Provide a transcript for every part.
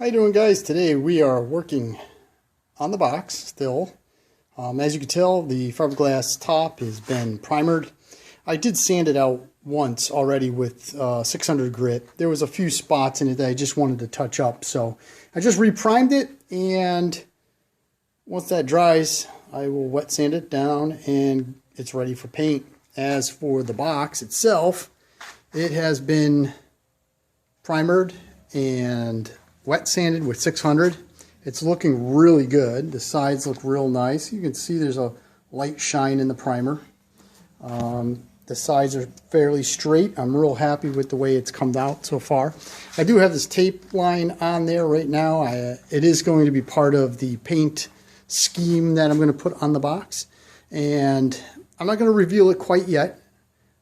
How you doing, guys? Today we are working on the box still. As you can tell, the fiberglass top has been primered. I did sand it out once already with 600 grit. There was a few spots in it that I just wanted to touch up, so I just reprimed it, and once that dries I will wet sand it down and it's ready for paint. As for the box itself, it has been primered and wet sanded with 600. It's looking really good. The sides look real nice. You can see there's a light shine in the primer. The sides are fairly straight. I'm real happy with the way it's come out so far. I do have this tape line on there right now. It is going to be part of the paint scheme that I'm going to put on the box, and I'm not going to reveal it quite yet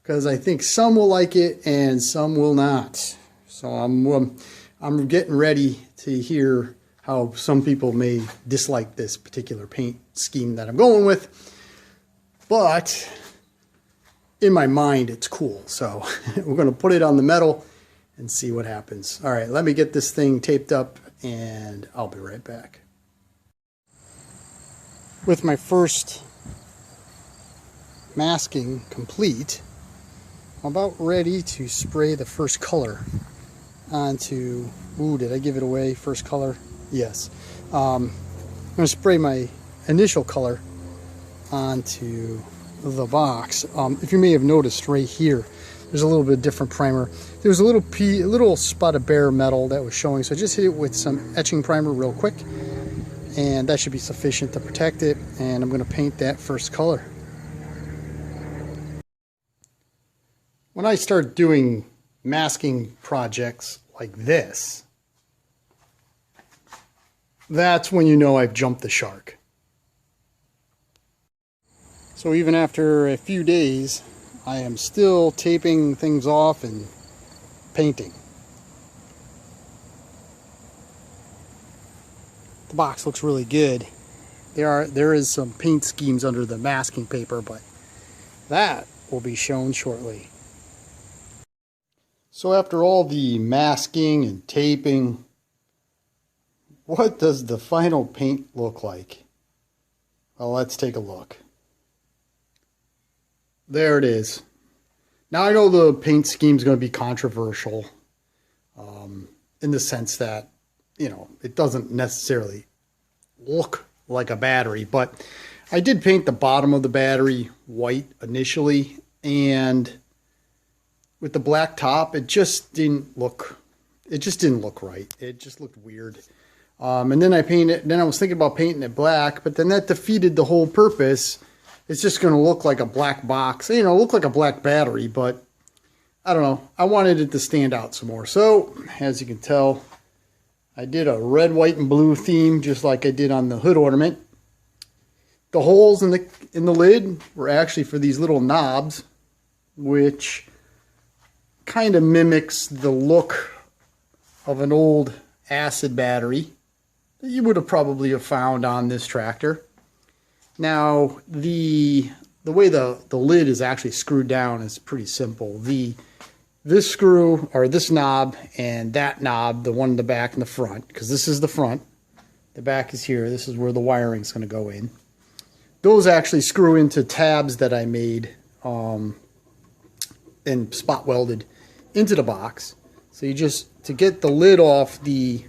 because I think some will like it and some will not. So I'm getting ready to hear how some people may dislike this particular paint scheme that I'm going with, but in my mind it's cool. So we're going to put it on the metal and see what happens. All right, let me get this thing taped up and I'll be right back. With my first masking complete, I'm about ready to spray the first color onto, ooh, did I give it away? First color? Yes. I'm going to spray my initial color onto the box. If you may have noticed right here, there's a little bit different primer. There was a little spot of bare metal that was showing, so I just hit it with some etching primer real quick, and that should be sufficient to protect it, and I'm going to paint that first color. When I start doing masking projects like this, that's when you know I've jumped the shark. So even after a few days, I am still taping things off and painting. The box looks really good. There is some paint schemes under the masking paper, but that will be shown shortly. So after all the masking and taping, what does the final paint look like? Well, let's take a look. There it is. Now I know the paint scheme is going to be controversial in the sense that, you know, it doesn't necessarily look like a battery, but I did paint the bottom of the battery white initially, and with the black top, it just didn't look right. It just looked weird. And then I was thinking about painting it black, but then that defeated the whole purpose. It's just going to look like a black box, you know, look like a black battery, but I don't know. I wanted it to stand out some more. So, as you can tell, I did a red, white, and blue theme, just like I did on the hood ornament. The holes in the lid were actually for these little knobs, which kind of mimics the look of an old acid battery that you would have probably found on this tractor. Now, the way the lid is actually screwed down is pretty simple. This screw, or this knob, and that knob, the one in the back and the front, because this is the front, the back is here, this is where the wiring is going to go in. Those actually screw into tabs that I made and spot welded into the box. So you just, to get the lid off the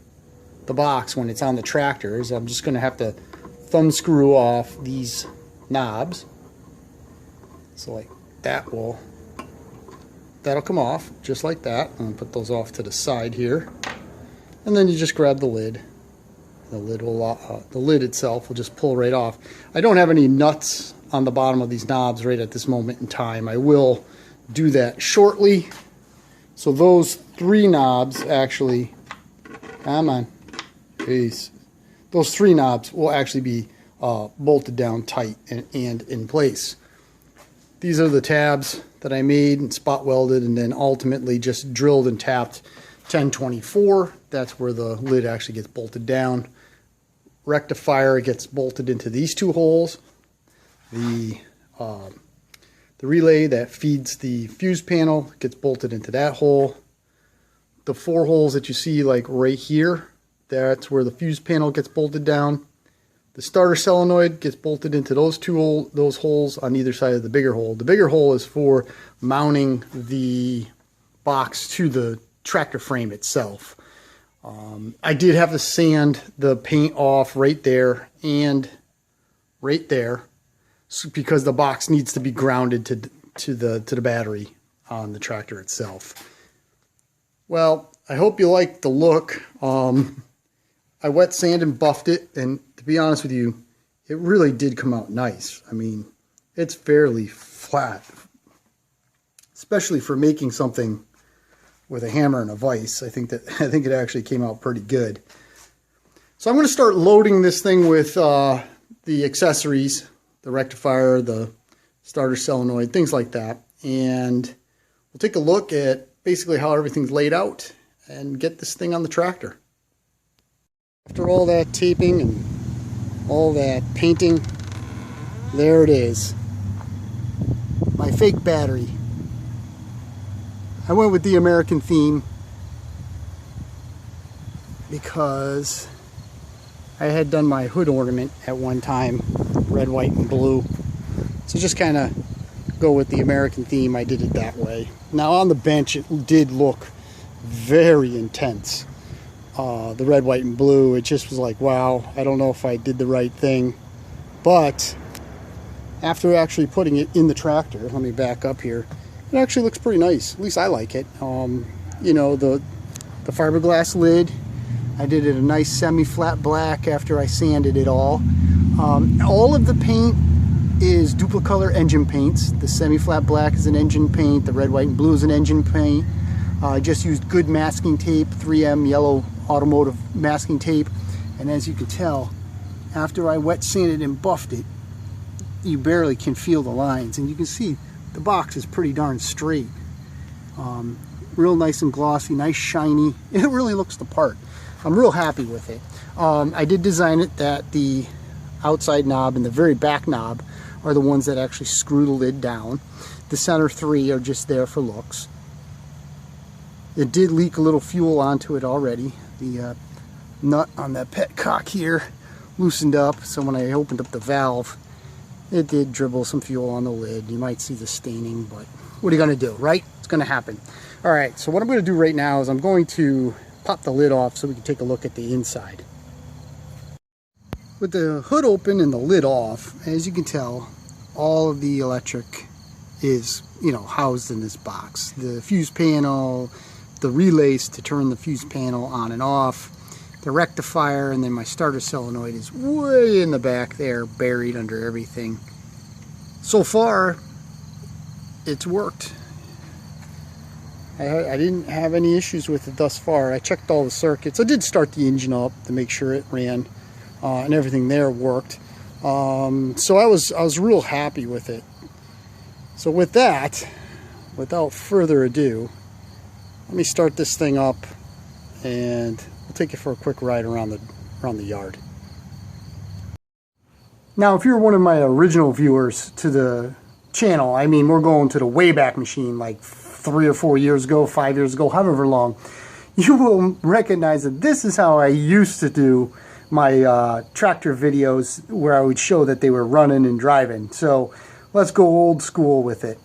box when it's on the tractors, I'm just going to have to thumb screw off these knobs. So like that'll come off just like that. I'm going to put those off to the side here, and then you just grab the lid. The lid itself will just pull right off. I don't have any nuts on the bottom of these knobs right at this moment in time. I will do that shortly. So those three knobs actually, come on, peace. Those three knobs will actually be bolted down tight and in place. These are the tabs that I made and spot welded, and then ultimately just drilled and tapped 1024. That's where the lid actually gets bolted down. Rectifier gets bolted into these two holes. The relay that feeds the fuse panel gets bolted into that hole. The four holes that you see like right here That's where the fuse panel gets bolted down. The starter solenoid gets bolted into those those holes on either side of the bigger hole. The bigger hole is for mounting the box to the tractor frame itself. I did have to sand the paint off right there and right there, because the box needs to be grounded to the battery on the tractor itself. Well, I hope you like the look. I wet sand and buffed it, and to be honest with you, it really did come out nice. I mean, it's fairly flat, especially for making something with a hammer and a vise. I think it actually came out pretty good. So I'm going to start loading this thing with the accessories, the rectifier, the starter solenoid, things like that, and we'll take a look at basically how everything's laid out and get this thing on the tractor. After all that taping and all that painting, there it is. My fake battery. I went with the American theme because I had done my hood ornament at one time, red, white, and blue. So just kind of go with the American theme. I did it that way. Now on the bench, it did look very intense. The red, white, and blue, it just was like, wow, I don't know if I did the right thing. But after actually putting it in the tractor, let me back up here, it actually looks pretty nice. At least I like it. You know, the fiberglass lid, I did it a nice semi-flat black after I sanded it all. All of the paint is Duplicolor engine paints. The semi-flat black is an engine paint. The red, white, and blue is an engine paint. I just used good masking tape, 3M yellow automotive masking tape, and as you can tell, after I wet sanded and buffed it, you barely can feel the lines, and you can see the box is pretty darn straight. Real nice and glossy, nice shiny. It really looks the part. I'm real happy with it. I did design it that the outside knob and the very back knob are the ones that actually screw the lid down. The center three are just there for looks. It did leak a little fuel onto it already. The nut on that petcock here loosened up, so when I opened up the valve, it did dribble some fuel on the lid. You might see the staining, but what are you going to do, right? It's going to happen. All right, so what I'm going to do right now is I'm going to pop the lid off so we can take a look at the inside. With the hood open and the lid off, as you can tell, all of the electric is, you know, housed in this box. The fuse panel, the relays to turn the fuse panel on and off, the rectifier, and then my starter solenoid is way in the back there, buried under everything. So far, it's worked. I didn't have any issues with it thus far. I checked all the circuits. I did start the engine up to make sure it ran, and everything there worked. So I was real happy with it. So with that, without further ado, let me start this thing up, and we'll take it for a quick ride around the yard. Now, if you're one of my original viewers to the channel, I mean, we're going to the Wayback Machine, like 3 or 4 years ago, 5 years ago, however long, you will recognize that this is how I used to do my tractor videos, where I would show that they were running and driving. So let's go old school with it.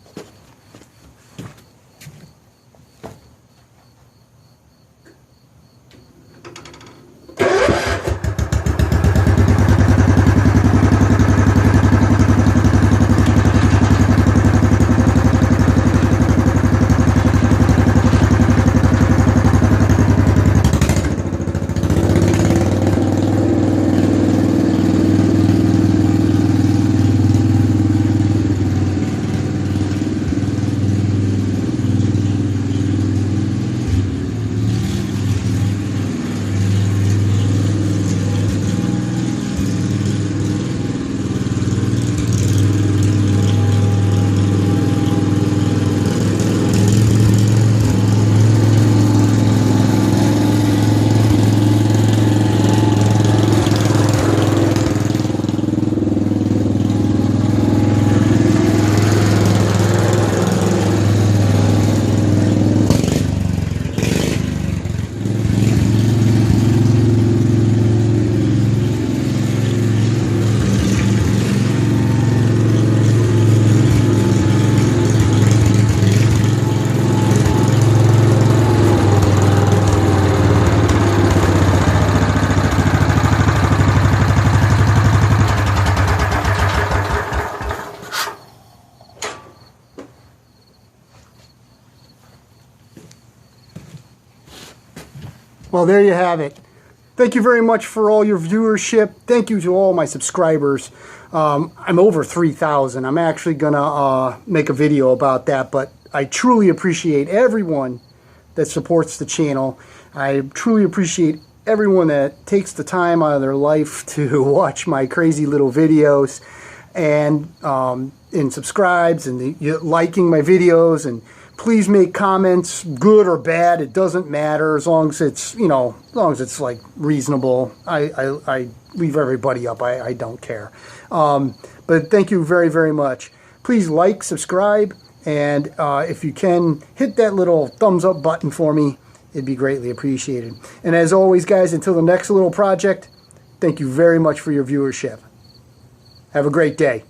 Well, there you have it. Thank you very much for all your viewership. Thank you to all my subscribers. I'm over 3,000. I'm actually going to make a video about that, but I truly appreciate everyone that supports the channel. I truly appreciate everyone that takes the time out of their life to watch my crazy little videos and subscribes and liking my videos. And please make comments, good or bad. It doesn't matter as long as it's, you know, as long as it's like reasonable. I leave everybody up. I don't care. But thank you very, very much. Please like, subscribe, and if you can, hit that little thumbs up button for me. It'd be greatly appreciated. And as always, guys, until the next little project, thank you very much for your viewership. Have a great day.